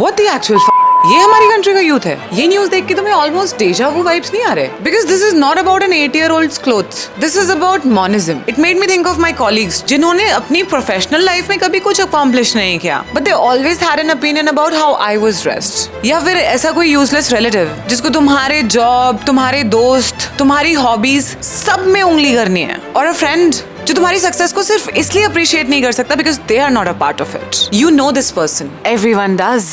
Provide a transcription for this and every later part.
What the actual ये हमारी country का यूथ है। ये न्यूज देख के तुम्हें ऑलमोस्ट डेजा वू वाइब्स नहीं आ रहे? Because this is not about an 8-year-old's clothes, this is about monism. It made me think of my colleagues जिन्होंने अपनी प्रोफेशनल लाइफ में कभी कुछ अकॉम्प्लिश नहीं किया, but they always had an opinion about how I was dressed. या फिर ऐसा कोई यूजलेस रिलेटिव जिसको तुम्हारे जॉब, तुम्हारे दोस्त, तुम्हारी हॉबीज सब में उंगली करनी है, और अ फ्रेंड जो तुम्हारी सक्सेस को सिर्फ इसलिए अप्रिशिएट नहीं कर सकता because they are not a part of it. You know this person, everyone does.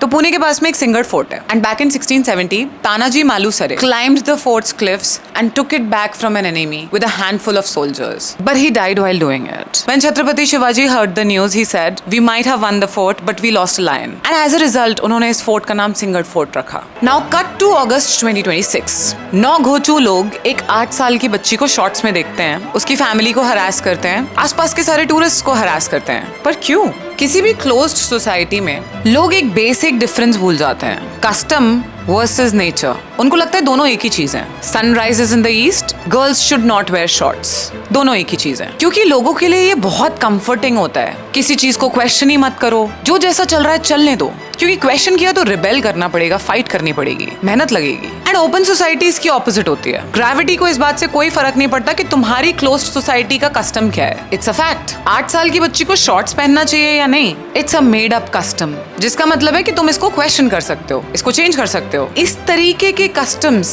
तो पुणे के पास में एक सिंगड़ फोर्ट है, and back in 1670 Tanaji Malusare climbed the fort's cliffs and took it back from an enemy with a handful of soldiers, but he died while doing it. When Chhatrapati Shivaji heard the news, he said, "We might have won the fort, but we lost a lion." And as a result, उन्होंने इस fort का नाम सिंगड़ fort रखा। Now cut to August 2026. 9 घोचू लोग एक 8 साल की बच्ची को शॉर्ट्स में देखते हैं, उसकी फैमिली को हरास करते हैं, आसपास के सारे टूरिस्ट को हरास करते हैं। पर क्यों? किसी भी क्लोज्ड सोसाइटी में लोग एक बेसिक डिफरेंस भूल जाते हैं, कस्टम वर्सेस नेचर। उनको लगता है दोनों एक ही चीज है। Sunrise is in the east, girls should not wear shorts. दोनों एक ही चीज है, क्योंकि लोगों के लिए ये बहुत कंफर्टिंग होता है। किसी चीज को क्वेश्चन ही मत करो, जो जैसा चल रहा है चलने दो, क्योंकि क्वेश्चन किया तो रिबेल करना पड़ेगा, फाइट करनी पड़ेगी, मेहनत लगेगी। एंड ओपन सोसाइटी इसकी ऑपोजिट होती है। ग्रेविटी को इस बात से कोई फर्क नहीं पड़ता कि तुम्हारी क्लोज्ड सोसाइटी का कस्टम क्या है। It's a fact. 8 साल की बच्ची को शॉर्ट्स पहनना चाहिए या नहीं, it's a made up custom, जिसका मतलब है कि तुम इसको क्वेश्चन कर सकते हो, इसको चेंज कर सकते हो। इस तरीके के कस्टम्स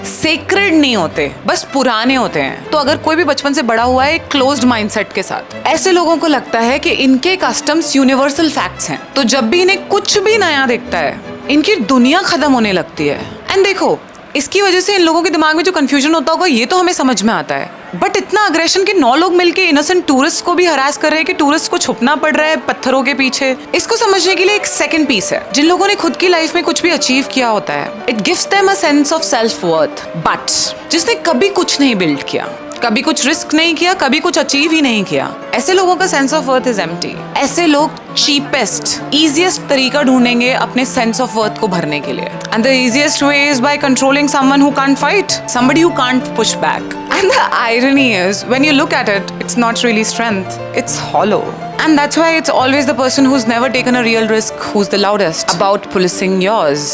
सेक्रेड नहीं होते, बस पुराने होते हैं। तो अगर कोई भी बचपन से बड़ा हुआ है एक क्लोज्ड माइंडसेट के साथ, ऐसे लोगों को लगता है कि इनके कस्टम्स यूनिवर्सल फैक्ट्स हैं, तो जब भी इन्हें कुछ भी नया दिखता है, इनकी दुनिया खत्म होने लगती है। एंड देखो, इसकी वजह से इन लोगों के दिमाग में जो कंफ्यूजन होता होगा ये तो हमें समझ में आता है, बट इतना अग्रेशन के 9 लोग मिलके इनोसेंट टूरिस्ट को भी हरास कर रहे हैं कि टूरिस्ट को छुपना पड़ रहा है पत्थरों के पीछे, इसको समझने के लिए एक सेकंड पीस है। जिन लोगों ने खुद की लाइफ में कुछ भी अचीव किया होता है, it gives them a sense of self worth. But जिसने कभी कुछ नहीं बिल्ड किया, कभी कुछ रिस्क नहीं किया, कभी कुछ अचीव ही नहीं किया, ऐसे लोगों का sense of worth is empty. ऐसे लोग चीपेस्ट, इजीएस्ट तरीका ढूंढेंगे अपने सेंस ऑफ वर्थ को भरने के लिए। And the easiest way is by controlling someone who can't fight, somebody who can't push back. And the irony is, when you look at it, it's not really strength, it's hollow. And that's why it's always the person who's never taken a real risk who's the loudest about policing yours.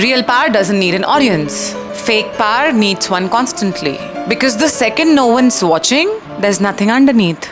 Real power doesn't need an audience. Fake power needs one constantly. Because the second no one's watching, there's nothing underneath.